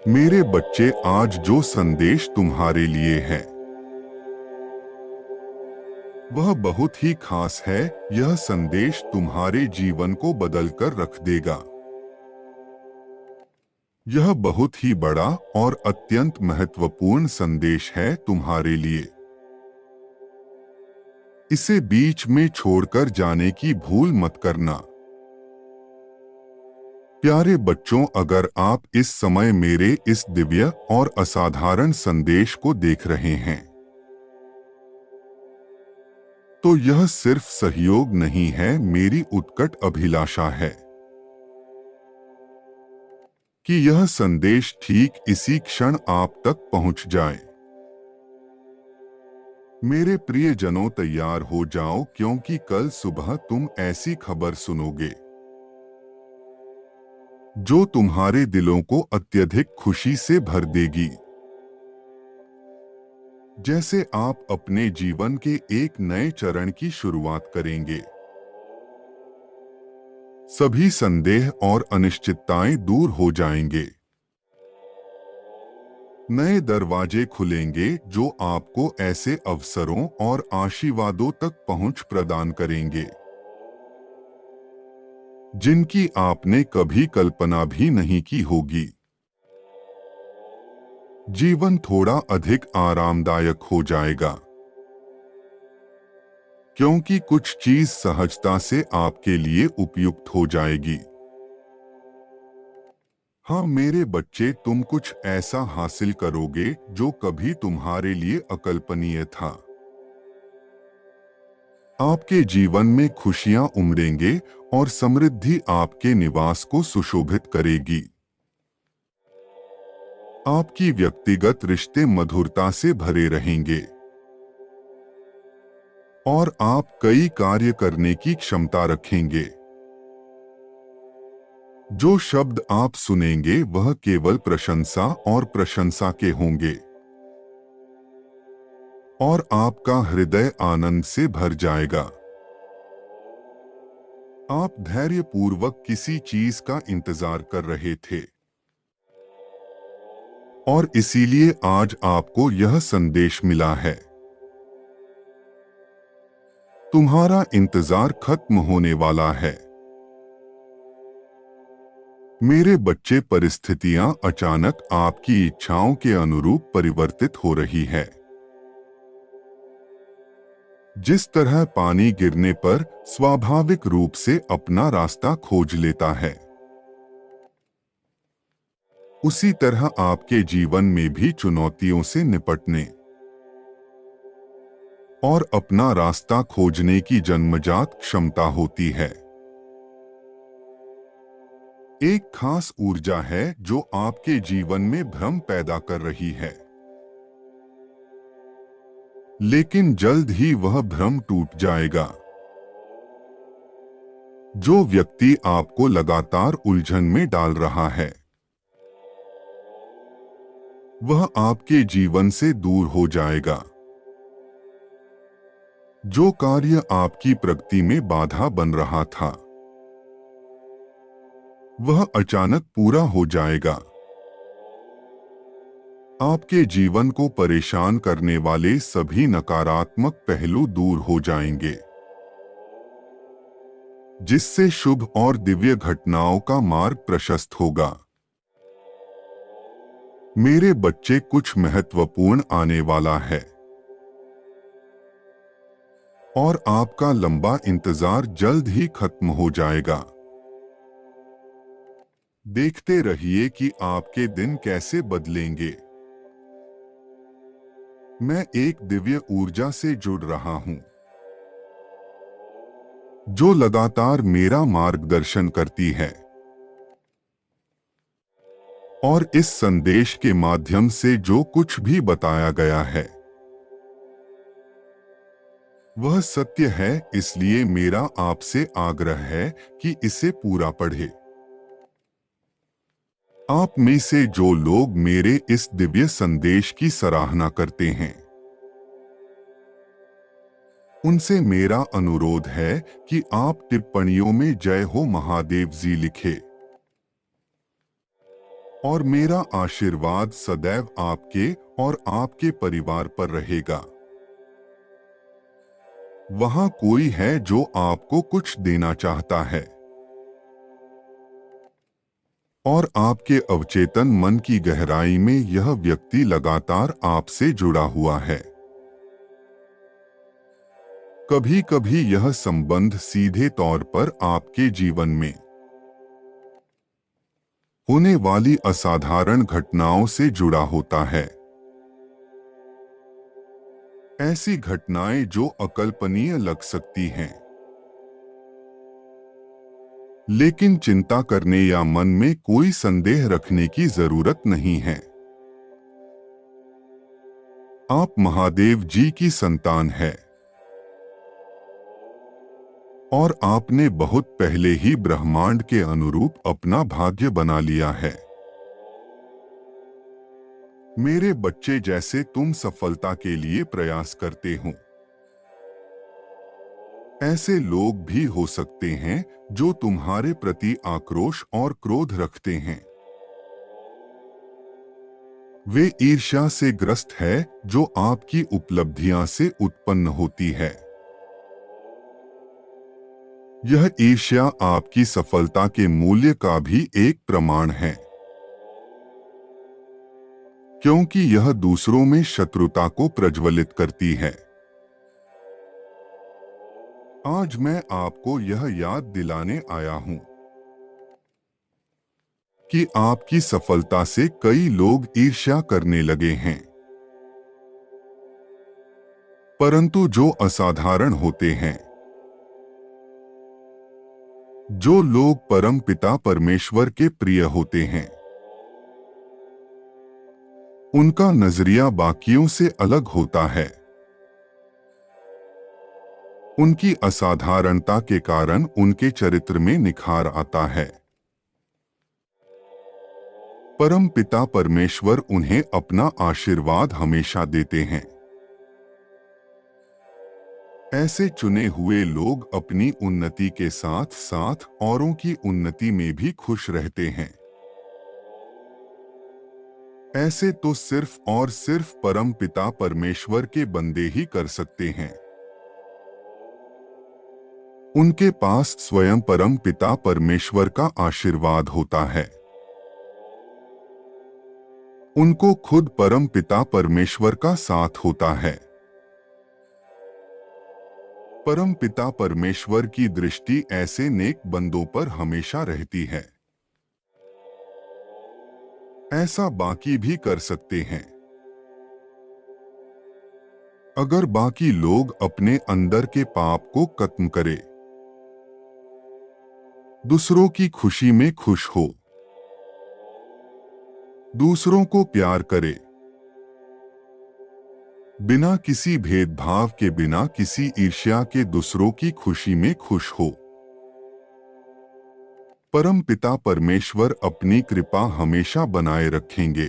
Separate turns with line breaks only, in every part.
मेरे बच्चे, आज जो संदेश तुम्हारे लिए है वह बहुत ही खास है। यह संदेश तुम्हारे जीवन को बदलकर रख देगा। यह बहुत ही बड़ा और अत्यंत महत्वपूर्ण संदेश है तुम्हारे लिए। इसे बीच में छोड़कर जाने की भूल मत करना। प्यारे बच्चों, अगर आप इस समय मेरे इस दिव्य और असाधारण संदेश को देख रहे हैं तो यह सिर्फ सहयोग नहीं है, मेरी उत्कट अभिलाषा है कि यह संदेश ठीक इसी क्षण आप तक पहुंच जाए। मेरे प्रियजनों, तैयार हो जाओ, क्योंकि कल सुबह तुम ऐसी खबर सुनोगे जो तुम्हारे दिलों को अत्यधिक खुशी से भर देगी। जैसे आप अपने जीवन के एक नए चरण की शुरुआत करेंगे, सभी संदेह और अनिश्चितताएं दूर हो जाएंगे। नए दरवाजे खुलेंगे जो आपको ऐसे अवसरों और आशीर्वादों तक पहुंच प्रदान करेंगे जिनकी आपने कभी कल्पना भी नहीं की होगी। जीवन थोड़ा अधिक आरामदायक हो जाएगा क्योंकि कुछ चीज सहजता से आपके लिए उपयुक्त हो जाएगी। हाँ मेरे बच्चे, तुम कुछ ऐसा हासिल करोगे जो कभी तुम्हारे लिए अकल्पनीय था। आपके जीवन में खुशियां उमड़ेंगे और समृद्धि आपके निवास को सुशोभित करेगी। आपकी व्यक्तिगत रिश्ते मधुरता से भरे रहेंगे और आप कई कार्य करने की क्षमता रखेंगे। जो शब्द आप सुनेंगे वह केवल प्रशंसा और प्रशंसा के होंगे और आपका हृदय आनंद से भर जाएगा। आप धैर्यपूर्वक किसी चीज का इंतजार कर रहे थे और इसीलिए आज आपको यह संदेश मिला है। तुम्हारा इंतजार खत्म होने वाला है। मेरे बच्चे, परिस्थितियां अचानक आपकी इच्छाओं के अनुरूप परिवर्तित हो रही है। जिस तरह पानी गिरने पर स्वाभाविक रूप से अपना रास्ता खोज लेता है, उसी तरह आपके जीवन में भी चुनौतियों से निपटने और अपना रास्ता खोजने की जन्मजात क्षमता होती है। एक खास ऊर्जा है जो आपके जीवन में भ्रम पैदा कर रही है, लेकिन जल्द ही वह भ्रम टूट जाएगा। जो व्यक्ति आपको लगातार उलझन में डाल रहा है वह आपके जीवन से दूर हो जाएगा। जो कार्य आपकी प्रगति में बाधा बन रहा था वह अचानक पूरा हो जाएगा। आपके जीवन को परेशान करने वाले सभी नकारात्मक पहलू दूर हो जाएंगे, जिससे शुभ और दिव्य घटनाओं का मार्ग प्रशस्त होगा। मेरे बच्चे, कुछ महत्वपूर्ण आने वाला है और आपका लंबा इंतजार जल्द ही खत्म हो जाएगा। देखते रहिए कि आपके दिन कैसे बदलेंगे। मैं एक दिव्य ऊर्जा से जुड़ रहा हूं जो लगातार मेरा मार्गदर्शन करती है और इस संदेश के माध्यम से जो कुछ भी बताया गया है वह सत्य है। इसलिए मेरा आपसे आग्रह है कि इसे पूरा पढ़ें। आप में से जो लोग मेरे इस दिव्य संदेश की सराहना करते हैं उनसे मेरा अनुरोध है कि आप टिप्पणियों में जय हो महादेव जी लिखें। और मेरा आशीर्वाद सदैव आपके और आपके परिवार पर रहेगा। वहां कोई है जो आपको कुछ देना चाहता है और आपके अवचेतन मन की गहराई में यह व्यक्ति लगातार आपसे जुड़ा हुआ है। कभी कभी यह संबंध सीधे तौर पर आपके जीवन में होने वाली असाधारण घटनाओं से जुड़ा होता है। ऐसी घटनाएं जो अकल्पनीय लग सकती हैं, लेकिन चिंता करने या मन में कोई संदेह रखने की जरूरत नहीं है। आप महादेव जी की संतान है और आपने बहुत पहले ही ब्रह्मांड के अनुरूप अपना भाग्य बना लिया है। मेरे बच्चे, जैसे तुम सफलता के लिए प्रयास करते हो, ऐसे लोग भी हो सकते हैं जो तुम्हारे प्रति आक्रोश और क्रोध रखते हैं। वे ईर्ष्या से ग्रस्त है जो आपकी उपलब्धियां से उत्पन्न होती है। यह ईर्ष्या आपकी सफलता के मूल्य का भी एक प्रमाण है, क्योंकि यह दूसरों में शत्रुता को प्रज्वलित करती है। आज मैं आपको यह याद दिलाने आया हूं कि आपकी सफलता से कई लोग ईर्ष्या करने लगे हैं, परंतु जो असाधारण होते हैं, जो लोग परम पिता परमेश्वर के प्रिय होते हैं, उनका नजरिया बाकियों से अलग होता है। उनकी असाधारणता के कारण उनके चरित्र में निखार आता है। परम पिता परमेश्वर उन्हें अपना आशीर्वाद हमेशा देते हैं। ऐसे चुने हुए लोग अपनी उन्नति के साथ साथ औरों की उन्नति में भी खुश रहते हैं। ऐसे तो सिर्फ और सिर्फ परम पिता परमेश्वर के बंदे ही कर सकते हैं। उनके पास स्वयं परम पिता परमेश्वर का आशीर्वाद होता है। उनको खुद परम पिता परमेश्वर का साथ होता है। परम पिता परमेश्वर की दृष्टि ऐसे नेक बंदों पर हमेशा रहती है। ऐसा बाकी भी कर सकते हैं। अगर बाकी लोग अपने अंदर के पाप को खत्म करें, दूसरों की खुशी में खुश हो, दूसरों को प्यार करे, बिना किसी भेदभाव के, बिना किसी ईर्ष्या के दूसरों की खुशी में खुश हो, परम पिता परमेश्वर अपनी कृपा हमेशा बनाए रखेंगे।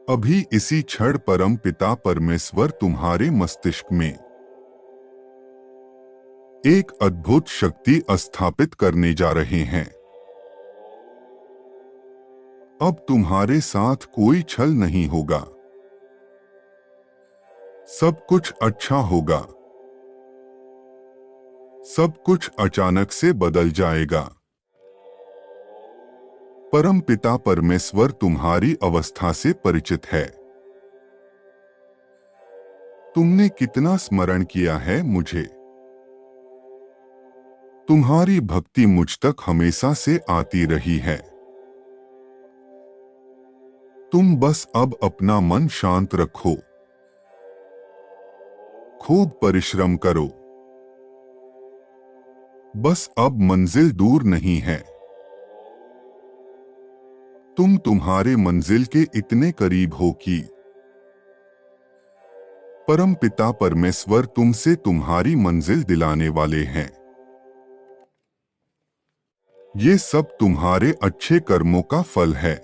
अभी इसी क्षण परम पिता परमेश्वर तुम्हारे मस्तिष्क में एक अद्भुत शक्ति स्थापित करने जा रहे हैं। अब तुम्हारे साथ कोई छल नहीं होगा। सब कुछ अच्छा होगा। सब कुछ अचानक से बदल जाएगा। परम पिता परमेश्वर तुम्हारी अवस्था से परिचित है। तुमने कितना स्मरण किया है मुझे। तुम्हारी भक्ति मुझ तक हमेशा से आती रही है। तुम बस अब अपना मन शांत रखो, खूब परिश्रम करो। बस अब मंजिल दूर नहीं है। तुम तुम्हारे मंजिल के इतने करीब हो कि परम पिता परमेश्वर तुमसे तुम्हारी मंजिल दिलाने वाले हैं। ये सब तुम्हारे अच्छे कर्मों का फल है।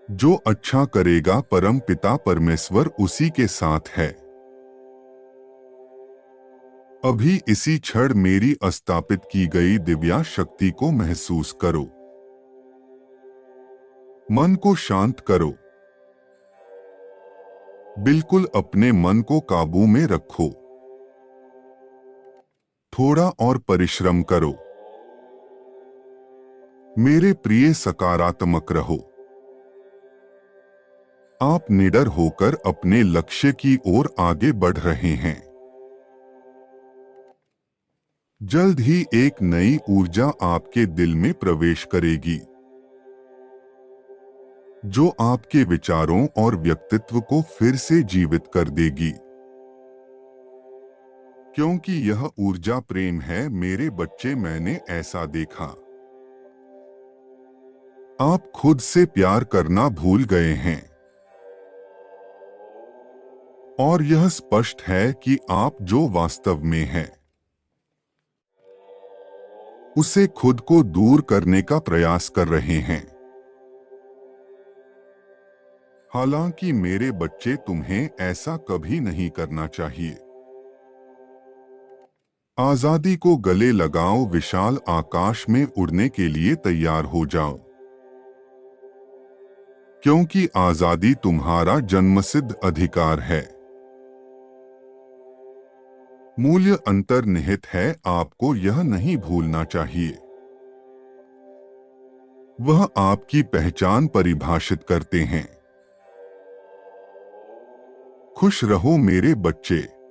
जो अच्छा करेगा परम पिता परमेश्वर उसी के साथ है। अभी इसी क्षण मेरी स्थापित की गई दिव्या शक्ति को महसूस करो। मन को शांत करो। बिल्कुल अपने मन को काबू में रखो। थोड़ा और परिश्रम करो। मेरे प्रिय, सकारात्मक रहो। आप निडर होकर अपने लक्ष्य की ओर आगे बढ़ रहे हैं। जल्द ही एक नई ऊर्जा आपके दिल में प्रवेश करेगी, जो आपके विचारों और व्यक्तित्व को फिर से जीवित कर देगी। क्योंकि यह ऊर्जा प्रेम है मेरे बच्चे, मैंने ऐसा देखा। आप खुद से प्यार करना भूल गए हैं। और यह स्पष्ट है कि आप जो वास्तव में हैं, उसे खुद को दूर करने का प्रयास कर रहे हैं। हालांकि मेरे बच्चे, तुम्हें ऐसा कभी नहीं करना चाहिए। आजादी को गले लगाओ, विशाल आकाश में उड़ने के लिए तैयार हो जाओ। क्योंकि आजादी तुम्हारा जन्मसिद्ध अधिकार है। मूल्य अंतर्निहित है, आपको यह नहीं भूलना चाहिए। वह आपकी पहचान परिभाषित करते हैं। खुश रहो मेरे बच्चे।